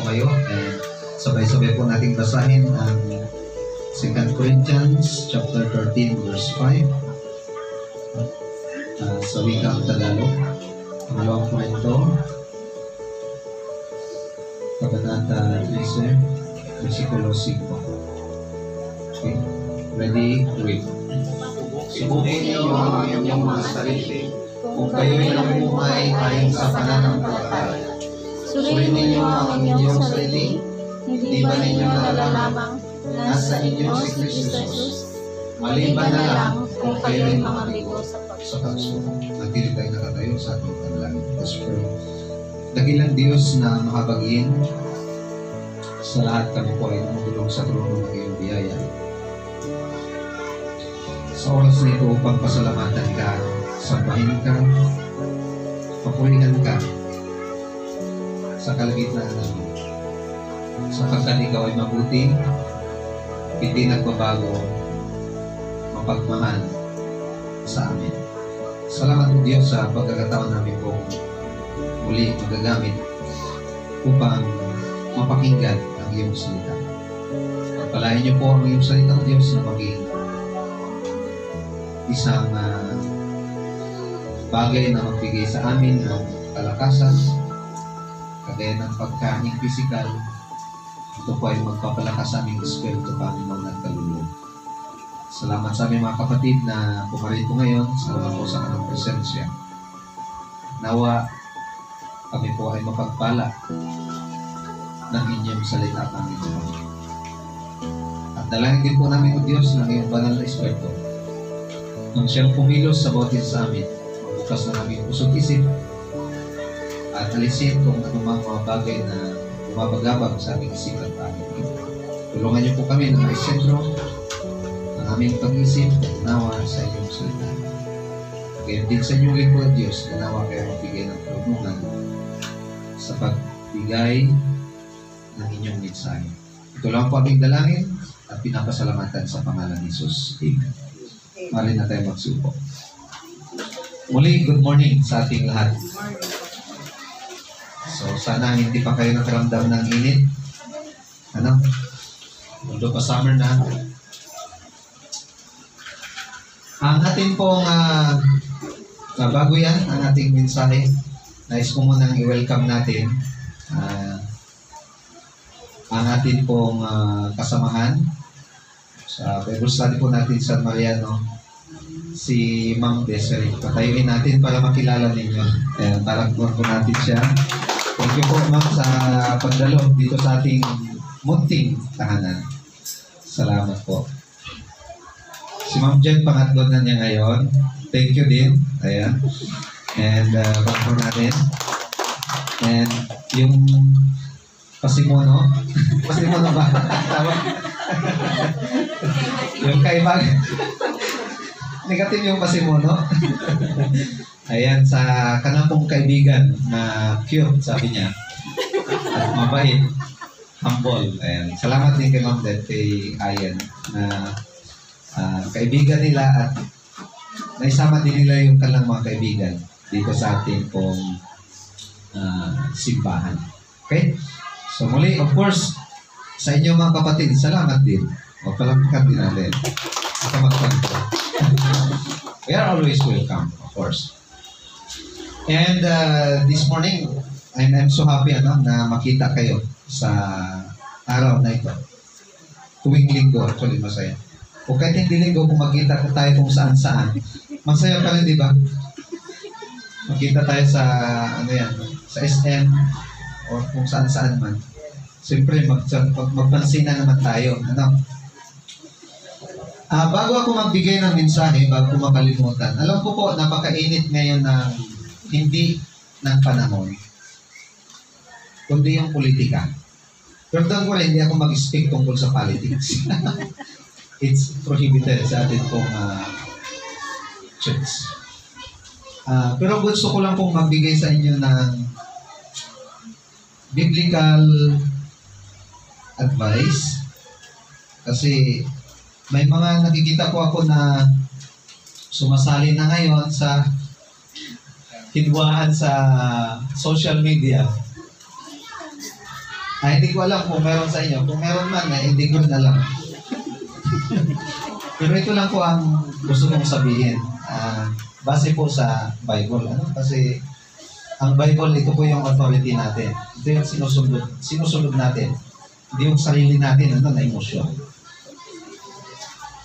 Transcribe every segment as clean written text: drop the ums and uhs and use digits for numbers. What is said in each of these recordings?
kayo. And sabay-sabay po nating basahin ang 2 Corinthians chapter 13 verse 5 sa wikang Tagalog. Pangalawang kwento, Kabanata 13, versikulo 5. Okay. Ready? Read. Subukin niyo ang inyong mga sarili kung kayo'y namuhay ayon sa pananampalataya. Suriin ninyo ang inyong sarili. Hindi ba ninyo nalalaman na nasa inyo si Kristo Jesus? Maliban na lang kung kayo'y mga bigo sa pagsuko. Nagdilig tayo nakatayo sa ating panalangin. Let's pray. Dakilang Diyos na makabagin, sa lahat kami po ay tumutulong sa trono ng iyong biyaya. Sa oras na ito upang pasalamatan ka, sambahin ka, papurihan ka sa kalagitnaan namin. Sapagkat ikaw ay mabuti, hindi nagbabago, mapagmahal sa amin. Salamat po Diyos sa pagkakataon namin po muli magagamit upang mapakinggan ang iyong salita. Pagpalain niyo po ang iyong salita ng Diyos na maging isang bagay na magbigay sa amin ng kalakasan, kagaya ng pagkain physical. Ito po ay magpapalakas sa aming espiritu, Panginoon at kaluluwa. Salamat sa aming mga kapatid na pumarito ngayon. Salamat po sa kanilang presensya. Nawa kami po ay mapagpala ng inyong salita, Panginoon. At dalangin din po namin o Diyos ng iyong banal na espiritu nang siyang pumilos sa bawat isa sa amin, magbukas na namin pusong isip at alisin kung anumang mga bagay na bumabagabag sa aming isipan, Panginoon. Tulungan niyo po kami na may sentro ng aming pag-isip at nawa sa inyong salita. Kaya din sa inyong lingkod, Diyos, na nawa kayo magbigay ng tulungan sa pagbigay ng inyong mensahe. Ito lang po aming dalangin at pinapasalamatan sa pangalan ni Jesus. Amen. Mali na tayo magsupo. Muli, good morning sa ating lahat. So, sana hindi pa kayo nakaramdam ng init. Ano? Although pa summer na. Ang ating pong bago yan, ang ating mensahe, nais ko munang i-welcome natin ang ating pong kasamahan sa Bible study po natin sa Mariano, si Ma'am Desiree. Patayuin natin para makilala ninyo. Taragpuan po natin siya. Thank you po, Ma'am, sa pagdalo dito sa ating munting tahanan. Salamat po. Si Ma'am Jen, pangatlo na niya ngayon. Thank you din. Ayan. And back po natin. And yung pasimono. Pasimono ba? Tama? Yung kaibag. Negative yung pasimono. Ayan, sa kanapong kaibigan na cute, sabi niya. At mabait. Humble. Ayan. Salamat din kay Ma'am Dad, kay Ayan, na kaibigan nila at naisama din nila yung kanilang mga kaibigan dito sa ating pong simbahan. Okay? So muli, of course, sa inyo mga kapatid, salamat din. O palagkat din natin. We are always welcome, of course. And this morning, I'm so happy na makita kayo sa araw na ito. Tuwing linggo, actually masaya. O kahit hindi linggo, kung magkita tayo kung saan-saan, masaya pa rin, di ba? Magkita tayo sa, sa SM, o kung saan-saan man. Siyempre, magpansin na naman tayo. Bago ako magbigay ng mensahe, bago ko makalimutan, alam ko po, napakainit ngayon ng hindi ng panahon, kundi yung politika. Pero doon ko rin, hindi ako mag-speak tungkol sa politics. It's prohibited sa atin pong church. Pero gusto ko lang pong magbigay sa inyo ng biblical advice kasi may mga nakikita ko ako na sumasali na ngayon sa hidwaan sa social media Hindi ko alam kung meron sa inyo. Kung meron man, hindi ko rin alam. Pero ito lang po ang gusto kong sabihin. Base po sa Bible. Kasi ang Bible, ito po yung authority natin. Ito yung sinusunod natin. Hindi yung sarili natin, na emosyon.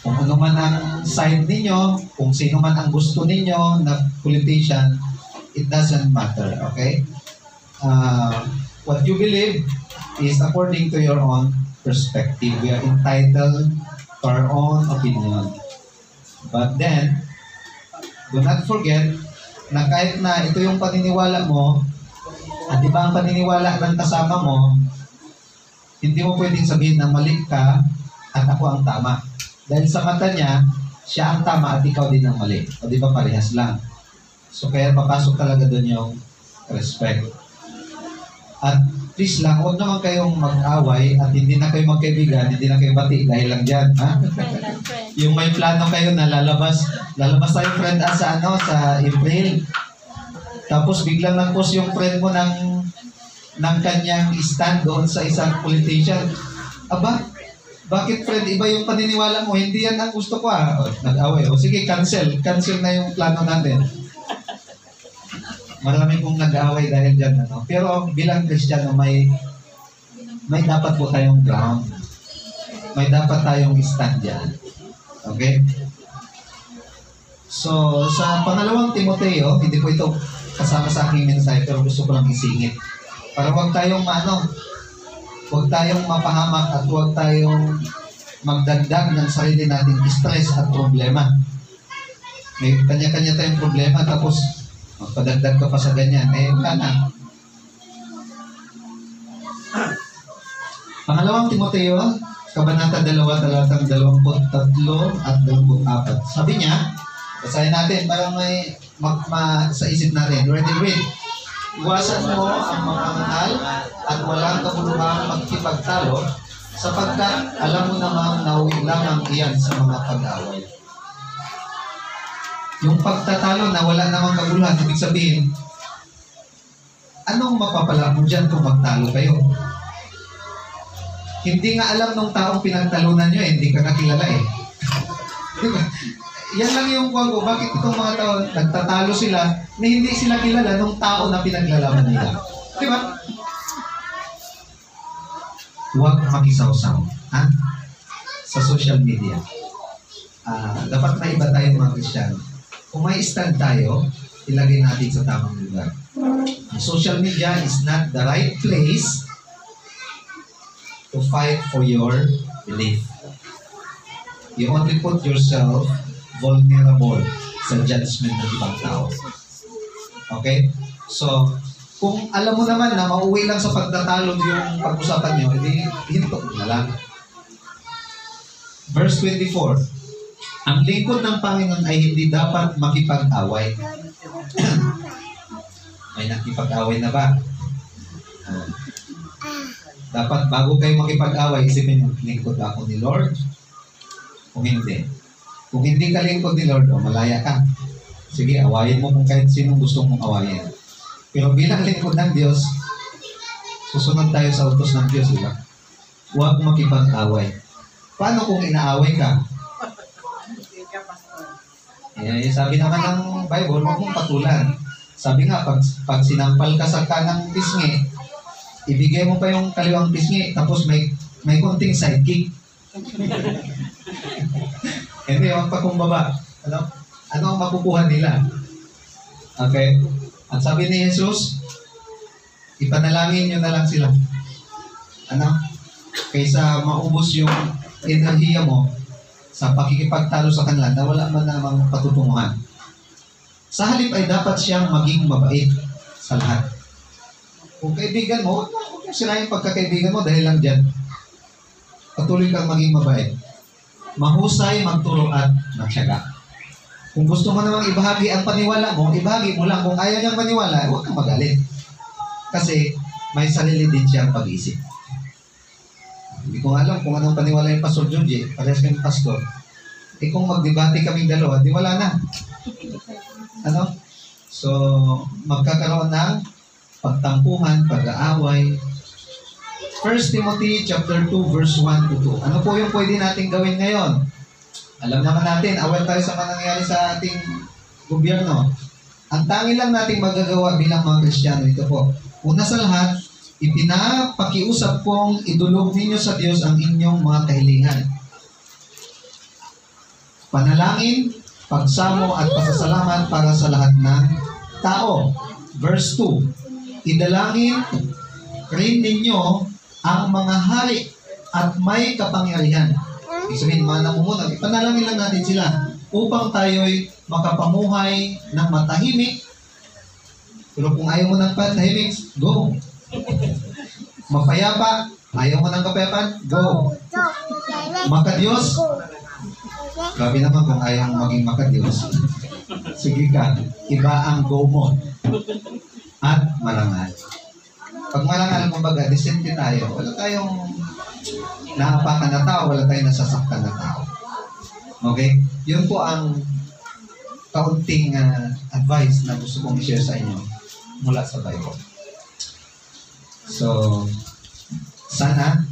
Kung ano man ang side ninyo, kung sino man ang gusto ninyo na politician, it doesn't matter, okay? What you believe is according to your own perspective. We are entitled to our own opinion. But then, do not forget na kahit na ito yung paniniwala mo, at iba ang paniniwala ng kasama mo, hindi mo pwedeng sabihin na mali ka at ako ang tama. Dahil sa mata niya, siya ang tama at ikaw din ang mali. O di ba parehas lang? So kaya papasok talaga doon yung respect. At please lang, huwag naman kayong mag-away at hindi na kayo magkaibigan, hindi na kayo bati dahil lang dyan. Ha? Yung may plano kayo na lalabas tayo friend sa April. Tapos biglang nag-post yung friend mo ng kanyang stand doon sa isang politician. Aba, bakit friend, iba yung paniniwala mo, hindi yan ang gusto ko nag-away. O sige, cancel na yung plano natin. Marami pong nag-away dahil dyan. Pero bilang Kristiyano, may dapat po tayong ground. May dapat tayong stand dyan. Okay? So, sa pangalawang Timoteo, hindi po ito kasama sa aking mensahe, pero gusto ko lang isingit. Para huwag tayong mapahamak at huwag tayong magdagdag ng sarili nating stress at problema. May kanya-kanya tayong problema, tapos magpadagdag ka pa sa ganyan. Wala na. Pangalawang Timoteo, Kabanata 2, talatang 23 at 24. Sabi niya, basahin natin para may sa isip natin. Ready? Iwasan mo ang mga mahal at walang kabuluhang magkipagtalo sapagkat alam mo namang nauwi lamang iyan sa mga pag-away. Yung pagtatalo na wala namang kabuluhan, ibig sabihin, anong mapapala mo dyan kung magtalo kayo? Hindi nga alam nung taong pinagtalunan nyo, hindi ka nakilala Diba? Yan lang yung ko, bakit itong mga tao, nagtatalo sila, na hindi sila kilala nung tao na pinaglalaban nila. Diba? Huwag makisaw-saw. Sa social media. Dapat na iba tayong mga Kristiyano. Kung may stand tayo, ilagay natin sa tamang lugar. Social media is not the right place to fight for your belief. You only put yourself vulnerable sa judgment ng ibang tao. Okay? So, kung alam mo naman na mauwi lang sa pagtatalo yung pag-usapan nyo, hindi hinto na lang. Verse 24, ang lingkod ng Panginoon ay hindi dapat makipag-away. May nakipag-away na ba? Dapat bago kayo makipag-away, isipin yung lingkod ako ni Lord. Kung hindi. Kung hindi ka lingkod ni Lord, malaya ka. Sige, awayin mo kung kahit sinong gusto mong awayin. Pero bilang lingkod ng Diyos, susunod tayo sa utos ng Diyos, diba? Huwag makipag-away. Paano kung inaaway ka? Sabi naman ng Bible, huwag mong patulan. Sabi nga, pag sinampal ka sa kanang pisngi, ibigay mo pa yung kaliwang pisngi, tapos may konting sidekick. Hindi, huwag pa kumbaba. Ano ang makukuha nila? Okay? At sabi ni Jesus, ipanalangin nyo na lang sila. Kaysa maubos yung enerhiya mo sa pakikipagtalo sa kanila na wala man namang patutunguhan. Sa halip ay dapat siyang maging mabait sa lahat. Kung kaibigan mo, huwag mo sirahin pagkakaibigan mo dahil lang dyan. Patuloy kang maging mabait. Mahusay, magturo at magtiyaga. Kung gusto mo namang ibahagi ang paniwala mo, ibahagi mo lang. Kung ayaw niyang maniwala, huwag kang magalit. Kasi may sarili din siyang pag-isip. Hindi ko alam kung anong paniwala yung Pastor Junji, parehas kami pastor. Kung magdebate kaming dalawa, di wala na. So, magkakaroon ng pagtampuhan, pag-aaway. 1 Timothy chapter 2 verse 1 to 2. Ano po yung pwede nating gawin ngayon? Alam naman natin, aware tayo sa mga nangyayari sa ating gobyerno. Ang tangi lang nating magagawa bilang mga Kristiyano, ito po. Una sa lahat, ipinapakiusap pong idulog ninyo sa Diyos ang inyong mga kahilingan. Panalangin, pagsamo at pasasalamat para sa lahat ng tao. Verse 2, idalangin rin ninyo ang mga hari at may kapangyarihan. Ibig sabihin, mga namumuno, ipanalangin lang natin sila upang tayo'y makapamuhay ng matahimik. Pero kung ayaw mo ng patahimik, go. Mapayapa, ayaw mo ng kapayapaan, go. Makadiyos, grabe naman kung ayaw mo maging makadiyos. Sige ka, iba ang go mo. At marangal. Pag marangal, kumbaga, disente tayo. Wala tayong naapakan na tao, wala tayong nasasaktan na tao. Okay? Yun po ang kaunting advice na gusto kong i-share sa inyo mula sa Bible. So, sana,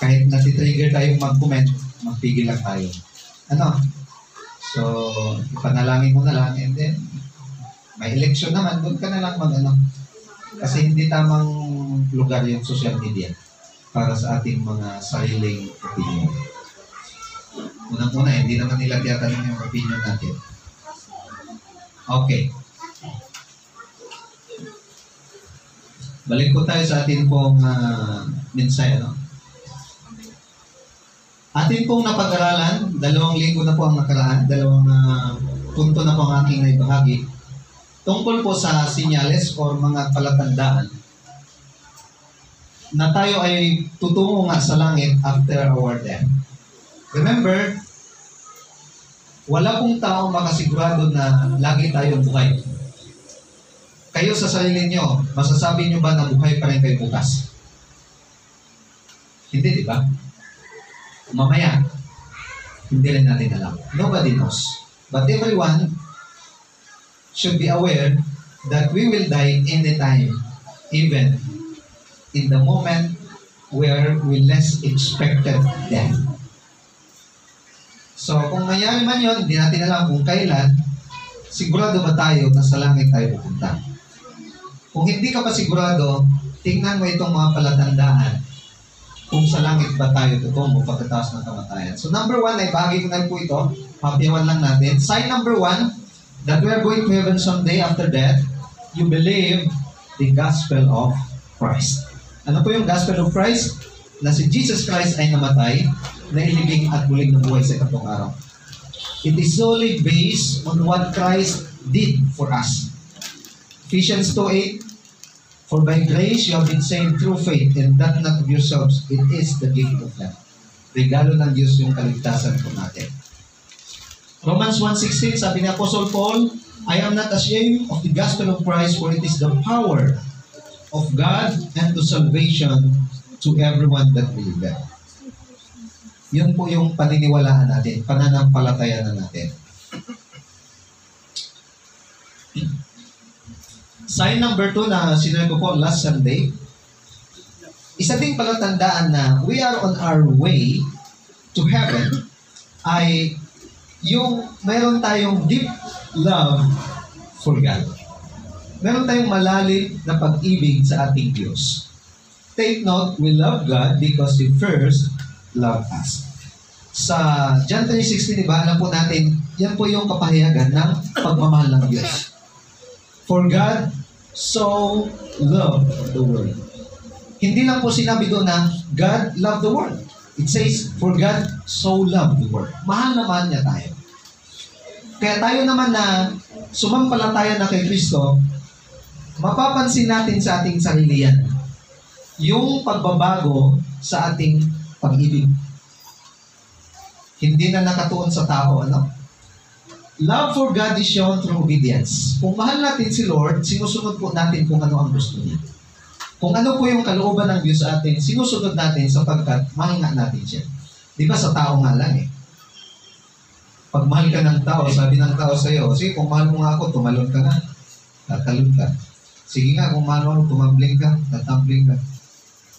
kahit natitrigger tayong mag-comment, magpigil lang tayo. Ano? So, ipanalangin mo na lang, and then, may election naman, doon ka na lang mag-ano. Kasi hindi tamang lugar yung social media para sa ating mga sariling opinion. Unang-una, hindi naman nila tiyatanong yung opinion natin. Okay. Balik po tayo sa ating pong mensahe. No? Ating pong napag-aralan, 2 linggo na po ang nakaraan, 2 punto na po ang aking naibahagi. Tungkol po sa sinyales o mga palatandaan na tayo ay tutungo nga sa langit after our death. Remember, wala pong tao makasigurado na lagi tayong buhay. Kayo sa sarili nyo, masasabi nyo ba na buhay pa rin kayo bukas? Hindi, di ba? Mamaya, hindi rin natin alam. Nobody knows. But everyone should be aware that we will die anytime, even in the moment where we less expected death. So, kung mayroon man yun, hindi natin alam kung kailan, sigurado ba tayo na sa langit tayo pupunta? Kung hindi ka pa sigurado, tingnan mo itong mga palatandaan kung sa langit ba tayo tutungo pagkatapos ng kamatayan. So, number 1, ay bahagi ko na po ito. Papiyawan lang natin. Sign number 1, that we are going to heaven someday after death, you believe the gospel of Christ. Ano po yung gospel of Christ? Na si Jesus Christ ay namatay, nailibing at muling nabuhay sa ikatlong araw. It is solely based on what Christ did for us. Ephesians 2:8, for by grace you have been saved through faith, and that not of yourselves, it is the gift of God. Regalo ng Diyos yung kaligtasan po natin. Romans 1:16, sabi ni Apostle Paul, I am not ashamed of the gospel of Christ, for it is the power of God and to salvation to everyone that believeth. Yun po yung paniniwalaan natin, pananampalataya natin. Sign number 2 na sinabi ko po last Sunday, isa ding palatandaan na we are on our way to heaven ay yung meron tayong deep love for God. Meron tayong malalim na pag-ibig sa ating Diyos. Take note, we love God because He first loved us. Sa John 3:16, diba, alam po natin, yan po yung kapahayagan ng pagmamahal ng Diyos. For God so loved the world. Hindi lang po sinabi doon na God loved the world. It says, for God so loved the world. Mahal na mahal niya tayo. Kaya tayo naman na sumampalataya na kay Kristo, mapapansin natin sa ating sarili yan. Yung pagbabago sa ating pag-ibig. Hindi na nakatuon sa tao, ano? Love for God is shown through obedience. Kung mahal natin si Lord, sinusunod po natin kung ano ang gusto niya. Kung ano po yung kalooban ng Diyos sa atin, sinusunod natin sapagkat mahinga natin siya. Di ba sa tao nga lang eh. Pag mahal ka ng tao, sabi ng tao sa iyo, sige, kung mahal mo nga ako, tumalon ka nga. Tatalon ka. Sige nga, kung mahal mo ako, tumambling ka, tatambling ka.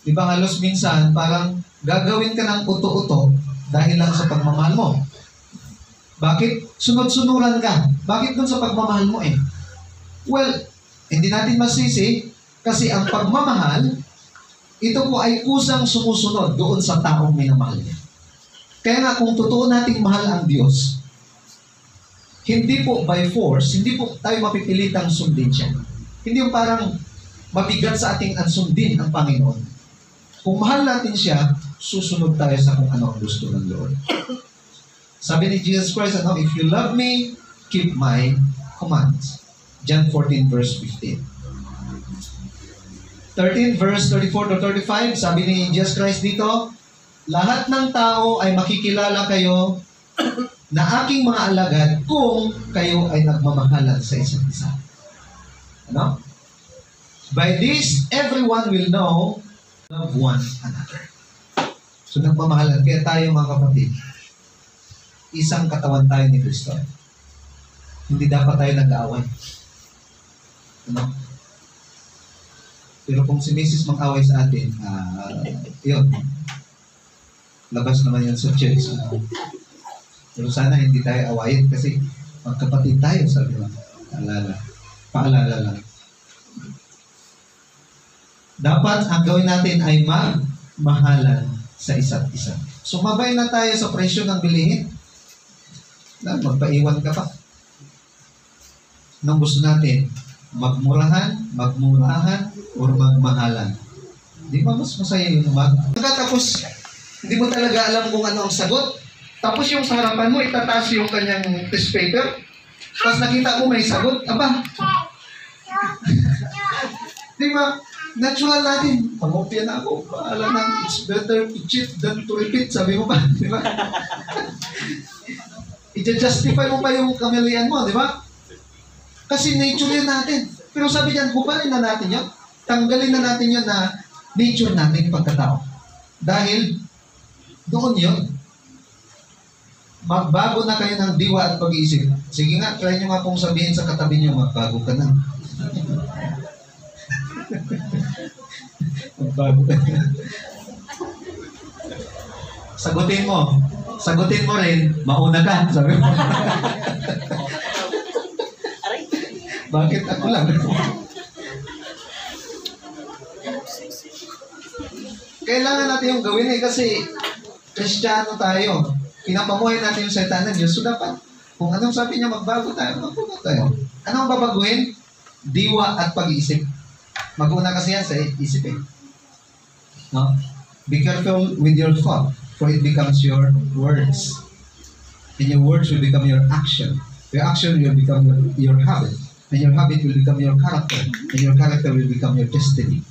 Di ba halos minsan, parang gagawin ka ng uto-uto dahil lang sa pagmamahal mo. Bakit? Sunod-sunuran ka. Bakit dun sa pagmamahal mo eh? Well, hindi natin masisi kasi ang pagmamahal, ito po ay kusang sumusunod doon sa taong minamahal niya. Kaya nga kung totoo nating mahal ang Diyos, hindi po by force, hindi po tayo mapipilitang sundin siya. Hindi yung parang mabigat sa ating sundin ang Panginoon. Kung mahal natin siya, susunod tayo sa kung ano ang gusto ng Lord. Sabi ni Jesus Christ, if you love me, keep my commands. John 14 verse 15. 13 verse 34 to 35, sabi ni Jesus Christ dito, lahat ng tao ay makikilala kayo na aking mga alagad kung kayo ay nagmamahalan sa isa't isa. Ano? By this, everyone will know love one another. So nagmamahalan. Kaya tayo mga kapatid, isang katawan tayo ni Kristo. Hindi dapat tayo nag-aaway. Ano? Pero kung si Mrs. mag-away sa atin, yun. Labas naman yan sa church. Pero sana hindi tayo awayin kasi magkapatid tayo, sabi mo. Paalala lang. Dapat ang gawin natin ay magmahalan sa isa't isa. Sumabay na tayo sa presyo ng bilihin. Magpaiwan ka pa. Nang gusto natin, magmurahan, or magmahalan. Di ba mas masaya yun Tapos, hindi mo talaga alam kung ano ang sagot. Tapos yung sa harapan mo, itataas yung kanyang test paper. Tapos nakita mo may sagot. Aba, di ba? Natural natin. Pamopya na ako. Paalam na, it's better to cheat than to repeat. Sabi mo ba? Di ba? I-justify mo pa yung kamalian mo, di ba? Kasi nature yan natin. Pero sabi niyan, hubarin na natin yun. Tanggalin na natin yun na nature natin pagkatao. Dahil, doon yun. Magbago na kayo ng diwa at pag-iisip. Sige nga, try nyo nga pong sabihin sa katabi nyo, magbago ka na. Magbago ka na. Sagutin mo rin, mauna ka. Sabi mo. Bakit ako lang? Kailangan natin yung gawin kasi Kristiyano tayo. Pinapamuhay natin yung salita ng Diyos. So dapat, kung anong sabi niya, magbago tayo. Anong babaguhin? Diwa at pag-iisip. Mag-una kasi yan sa isip eh. No? Be careful with your thought, for it becomes your words. And your words will become your action. Your action will become your habit. And your habit will become your character. And your character will become your destiny.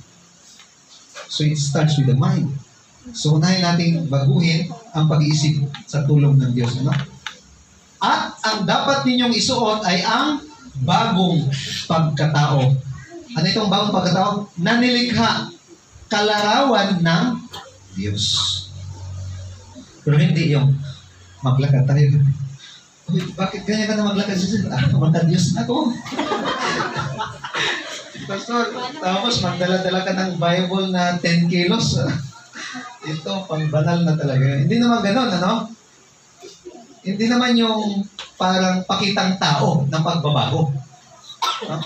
So it starts with the mind. So unahin natin baguhin ang pag-iisip sa tulong ng Diyos. No? At ang dapat ninyong isuot ay ang bagong pagkatao. Ano itong bagong pagkatao? Nanilikha kalarawan ng Diyos. Pero hindi yung maglakad tayo. Uy, bakit ganyan ka na maglakad? Magka-Diyos na ako. Pastor, tapos magdala-dala ka ng Bible na 10 kilos. Ito, pang banal na talaga. Hindi naman gano'n, ano? Hindi naman yung parang pakitang tao ng pagbabago. No?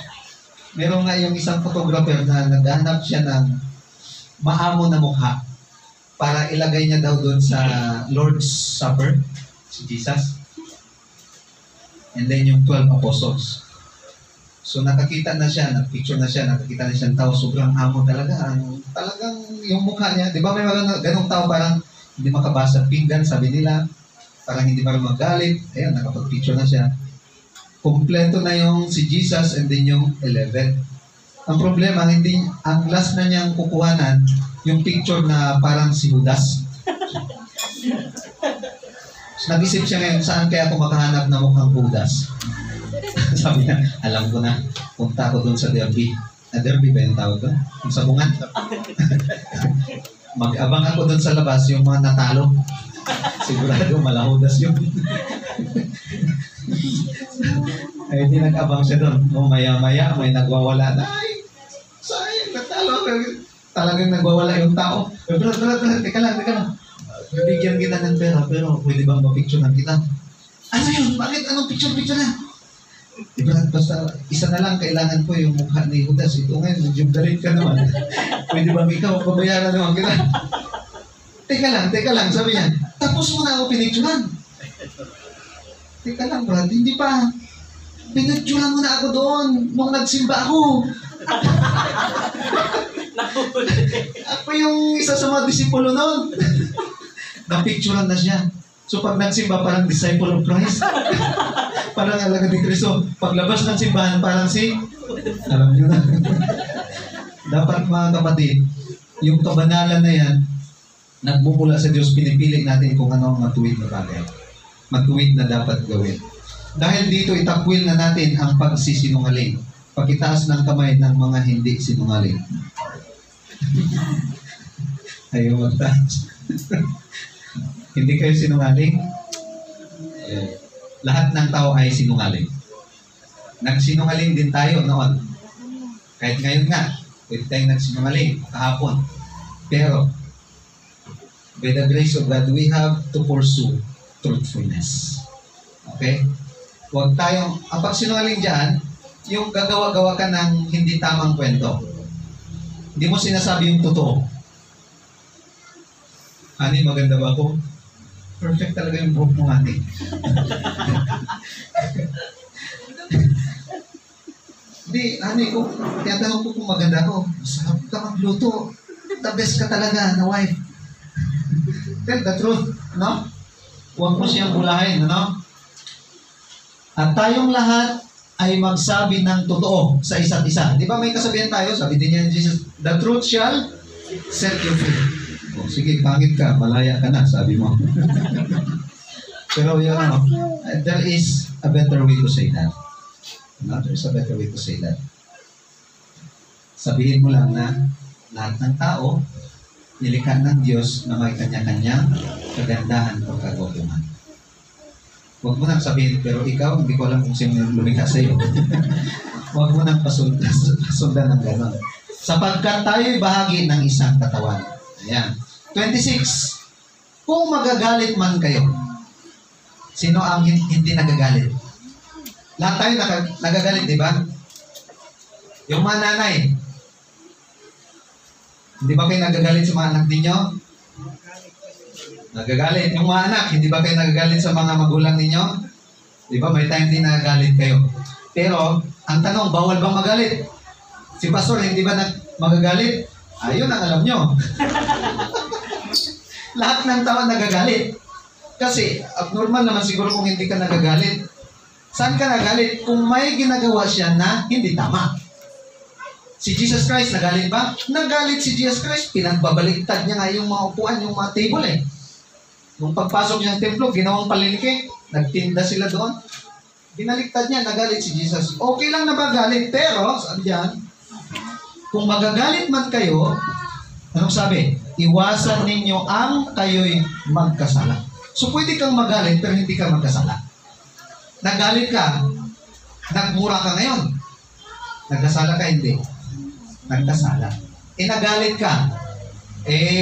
Meron nga yung isang photographer na naghanap siya ng maamo na mukha para ilagay niya daw doon sa Lord's Supper, si Jesus. And then yung 12 apostles. So nakakita na siya, nagpicture na siya, nakakita na siya ng tao, sobrang amo talaga. Talagang yung mukha niya, di ba may mga ganong tao parang hindi makabasa pinggan, sabi nila, parang hindi marunong magalit. Ayan, nakapag-picture na siya. Kompleto na yung si Jesus and then yung 11. Ang problema, hindi, ang last na niyang kukuhanan, yung picture na parang si Judas. So, nag-isip siya ngayon, saan kaya ako makahanap na mukhang Judas? Sabi niya, alam ko na, punta ako doon sa Derby. Derby ba yung tawag doon? Yung sabungan. Mag-abang ako doon sa labas, yung mga natalo. Sigurado, malahudas yun. Ay, di nag-abang siya doon. No, maya-maya, may nagwawala na. Ay, sayang, natalo. talagang nagwawala yung tao. Brad, teka lang. Bibigyan kita ng pera, pero pwede bang mapicturean kita? Ano yun? Bakit? Anong picture na? Brad, basta isa na lang kailangan ko yung mukha ni Judas. Ito ngayon, nag-jumdalit ka naman. Pwede bang ikaw? Pabayaran naman kita. Teka lang, sabi niya. Tapos mo na ako pinicturean. Teka lang, Brad, hindi pa. Pinicturean mo na ako doon nung nagsimba ako. Ako yung isa sa mga disipulo noon. Napicturean na siya. So pag nagsimba, parang disciple of Christ. Parang alagad ni Cristo. Paglabas ng simbahan, parang alam nyo na. Dapat mga kapatid, yung kabanalan na yan, nagbubula sa Diyos, pinipili natin kung ano ang matuwid na bagay. Matuwid na dapat gawin. Dahil dito, itakwil na natin ang pagsisinungaling. Pagkitaas ng kamay ng mga hindi sinungaling. Ayaw magtaas. Hindi kayo sinungaling? Lahat ng tao ay sinungaling. Nagsinungaling din tayo noon. Kahit ngayon nga, pwede tayong nagsinungaling kahapon. Pero, by the grace of God, we have to pursue truthfulness. Okay? Huwag tayong, ang pagsinungaling dyan, yung gagawa-gawa ka ng hindi tamang kwento. Hindi mo sinasabi yung totoo. Honey, maganda ba ako? Perfect talaga yung buhok mo, honey. Hindi, honey, kung tinatanong ko kung maganda ako, masarap ka magluto. The best ka talaga na wife. Tell the truth, no? Huwag mo siyang bulahin, no? At tayong lahat ay magsabi ng totoo sa isa't isa. Di ba may kasabihan tayo? Sabi din niya ni Jesus, the truth shall set you free. O, sige, pangit ka, malaya ka na, sabi mo. Pero yun, there is a better way to say that. No? There is a better way to say that. Sabihin mo lang na lahat ng tao, nilikha ng Diyos na may kanya-kanyang kagandahan o kagwapuhan. Huwag mo nang sabihin, pero ikaw, hindi ko alam kung sino lumikha sa iyo. Huwag mo nang pasundan ng gano'n. Sapagkat tayo'y bahagi ng isang katawan. Ayan. 26. Kung magagalit man kayo, sino ang hindi nagagalit? Lahat tayo nagagalit, di ba? Yung mga nanay, hindi ba kayo nagagalit sa mga anak ninyo? Nagagalit. Yung mga anak, hindi ba kayo nagagalit sa mga magulang ninyo? Di ba? May time din nagagalit kayo. Pero, ang tanong, bawal bang magalit? Si pastor, hindi ba magagalit? Ayun ang alam nyo. Lahat ng tao nagagalit. Kasi, abnormal naman siguro kung hindi ka nagagalit. Saan ka nagalit? Kung may ginagawa siya na hindi tama. Si Jesus Christ, nagalit ba? Nagalit si Jesus Christ. Pinagbabaliktad niya nga yung mga upuan, yung mga table eh. Nung pagpasok niya ng templo, ginawang palengke, nagtinda sila doon. Binaliktad niya, nagalit si Jesus. Okay lang na magalit, pero, sabi diyan, kung magagalit man kayo, anong sabi? Iwasan ninyo ang kayo'y magkasala. So, pwede kang magalit, pero hindi ka magkasala. Nagalit ka, nagmura ka ngayon. Nagkasala ka, hindi. Nagkasala. Nagalit ka,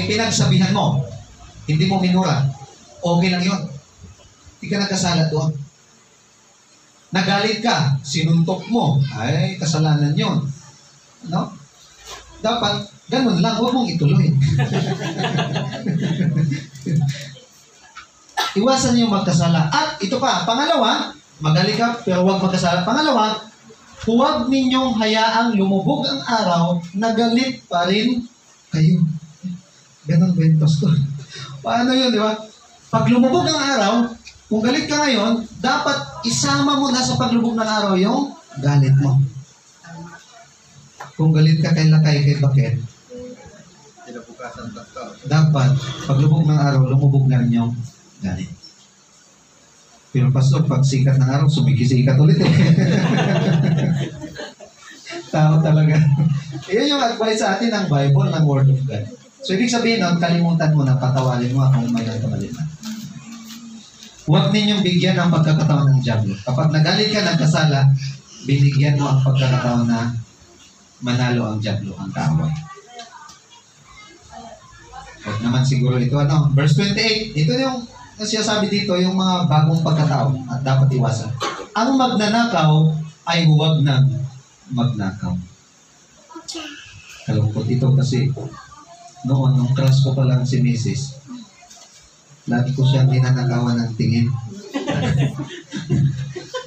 pinagsabihan mo, hindi mo minura. Okay lang yun. Hindi ka nagkasala doon. Nagalit ka, sinuntok mo, ay kasalanan yun. No? Dapat, ganun lang, huwag mong ituloy. Iwasan niyo magkasala. At ito pa, pangalawa, magalit ka, pero huwag magkasala. Pangalawa, huwag ninyong hayaang lumubog ang araw, nagalit pa rin kayo. Ganun ba yung pastor? Paano yun, di ba? Pag lumubog ang araw, kung galit ka ngayon, dapat isama mo na sa paglubog ng araw yung galit mo. Kung galit ka kay Lakay, kay Bakit, dapat, paglubog ng araw, lumubog na rin yung galit. Pero pastor, pag sikat ng araw, sumikisikat ulit eh. Tao talaga. Iyan yung advice sa atin ng Bible, ng Word of God. So, ibig sabihin nun, kalimutan mo na patawarin mo kung may nagkamalit na. Huwag ninyong bigyan ng pagkakataon ng diablo. Kapag nagalit ka ng kasala, binigyan mo ang pagkakataon na manalo ang diablo, ang kaaway. Huwag naman siguro ito, verse 28. Ito yung sinasabi dito, yung mga bagong pagkatao at dapat iwasan. Ang magnanakaw ay huwag nang magnakaw. Kalungkot ito kasi noon, nung crush ko pa lang si Mrs., lagi ko siyang ninanakawan ng tingin.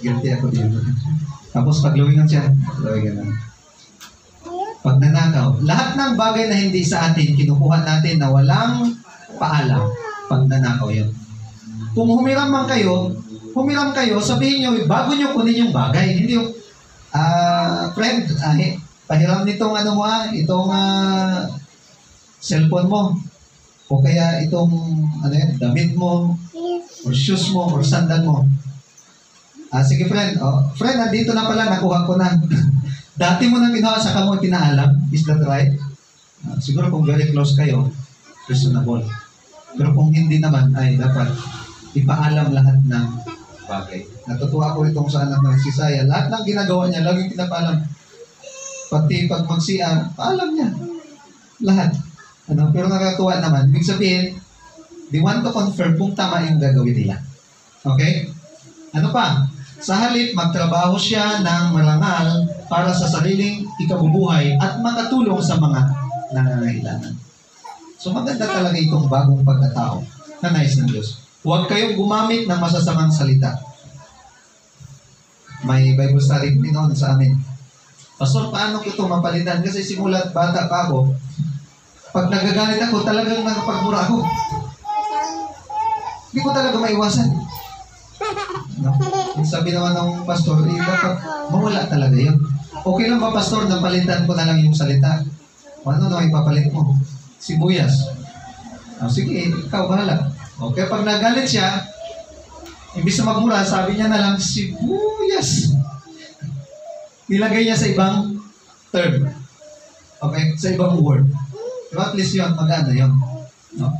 Guilty ako dito. Tapos pagluwingan siya, luwingan na. Pag nanakaw, lahat ng bagay na hindi sa atin, kinukuha natin na walang paalam. Pag nanakaw yun. Kung humiram kayo, sabihin nyo, bago nyo kunin yung bagay. Hindi yung, friend, pahiram nitong itong cellphone mo. O kaya itong damit mo, or shoes mo, or sandal mo. Sige friend, friend, nandito na pala, nakuha ko na. Dati mo nang ginawa sa kamo pinaalam, is that right? Siguro kung very close kayo, reasonable. Pero kung hindi naman, ay dapat ipaalam lahat ng bagay. Natutuwa ko itong sa anak ng si Saya. Lahat ng ginagawa niya, laging pinapaalam. Pati pag mag-CR, paalam niya. Lahat. Pero nakatuwa naman. Ibig sabihin, they want to confirm kung tama yung gagawin nila. Okay? Ano pa? Sa halip, magtrabaho siya ng marangal para sa sariling ikabubuhay at makatulong sa mga nangangailangan. So maganda talaga itong bagong pagkatao na nais ng Diyos. Huwag kayong gumamit ng masasamang salita. May Bible study noon sa amin. Pastor, paano ko ito mapalitan? Kasi simulat bata pa ako, pag nagagalit ako, talagang nakapagmura ako. Hindi ko talaga maiwasan. No? Sabi naman ng pastor, dapat mawala talaga yun. Okay lang ba, pastor, napalitan ko na lang yung salita? Ano na ipapalit mo? Sibuyas. Sige, ikaw bahala. Okay, pag nagalit siya, imbis na magmura, sabi niya na lang, sibuyas. Nilagay niya sa ibang term. Okay, sa ibang word. Diba, at least yun, maganda yun. No?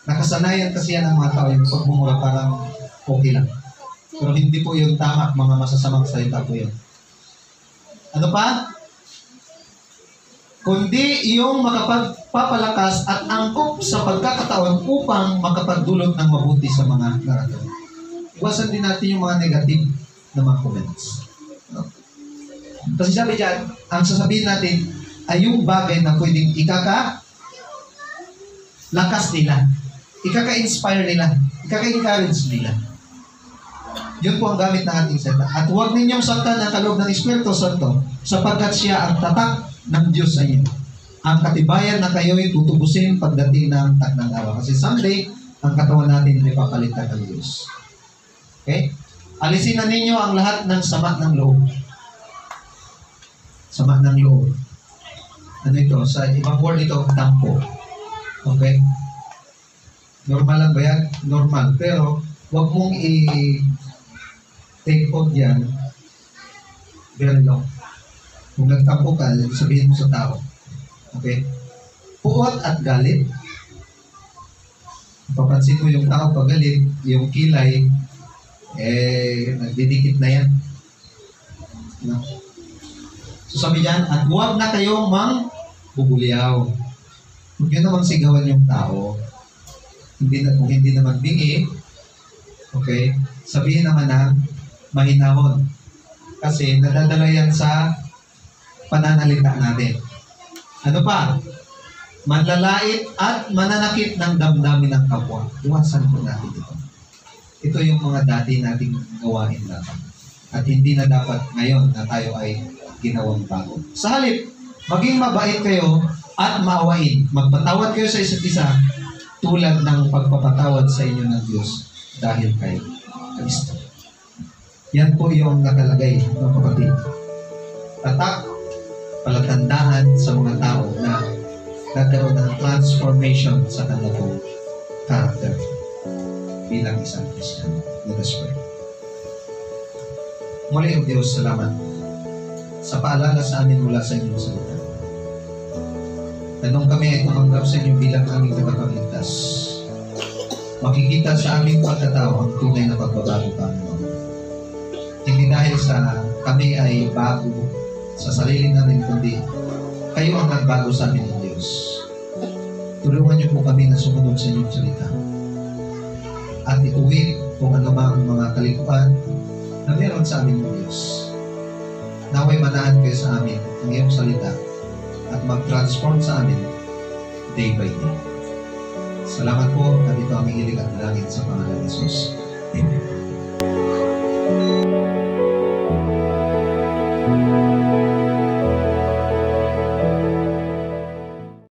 Nakasanayan kasi yan ang mga tao, yung pagmumura parang okay lang. Pero hindi po yung tama, mga masasamang salita po yun. Ano pa? Kundi yung makapagpapalakas at angkop sa pagkakataon upang makapagdulot ng mabuti sa mga nararamdaman. Iwasan din natin yung mga negative na mga comments. No? Kasi sabi dyan, ang sasabihin natin ay yung bagay na pwedeng lakas nila, ikaka-inspire nila, ikaka-encourage nila. Yun po ang gamit ng ating salita. At huwag ninyong saktan ang kaloob ng Espiritu Santo sapagkat siya ang tatak ng Diyos sa inyo. Ang katibayan na kayo'y tutubusin pagdating ng takdang araw. Kasi someday, ang katawan natin ay papalitan ng Diyos. Okay? Alisin na ninyo ang lahat ng sama ng loob. Sama ng loob. Ano ito? Sa ibang word ito, tampo. Okay? Normal lang ba yan? Normal. Pero, huwag mong take hold yan very long. Kung nagtampo ka, sabihin mo sa tao. Okay? Puot at galit. Papansin mo yung tao pag galit, yung kilay, nagdidikit na yan. No? So sabi dyan, at huwag na kayong bubulyaw. Huwag nyo namang sigawan yung tao. Kung hindi naman bingi, okay, sabihin naman na mahinahon. Kasi nadadala yan sa pananalita natin. Ano pa? Manlalait at mananakit ng damdamin ng kapwa. Iwasan po natin ito. Ito yung mga dati nating gawain dapat. At hindi na dapat ngayon na tayo ay ginawang bago. Sa halip, maging mabait kayo at maawain. Magpatawad kayo sa isa't isa tulad ng pagpapatawad sa inyo ng Diyos dahil kay Kristo. Yan po yung nakalagay ng kapatid. Tatak, palatandaan sa mga tao na nagkaroon ng transformation sa kanilang character bilang isang Christian. Let us pray. Muli, O Diyos, salamat sa paalala sa amin mula sa inyong salita. Tanong kami ay tumanggap sa inyo bilang aming tagapagligtas. Makikita sa aming pagkatao ang tunay na pagbabago, Panginoon. Hindi dahil sa kami ay bago sa sarili namin, kundi kayo ang nagbago sa amin ng Diyos. tulungan niyo po kami na sumunod sa inyong salita. At ituwid kung anumang mga kalikuan na meron sa amin ng Diyos. Naway manahan kayo sa amin ang iyong salita at mag-transform sa amin day by day. Salamat po at ito ang hiling at dalangin sa pangalan ni Jesus. Amen.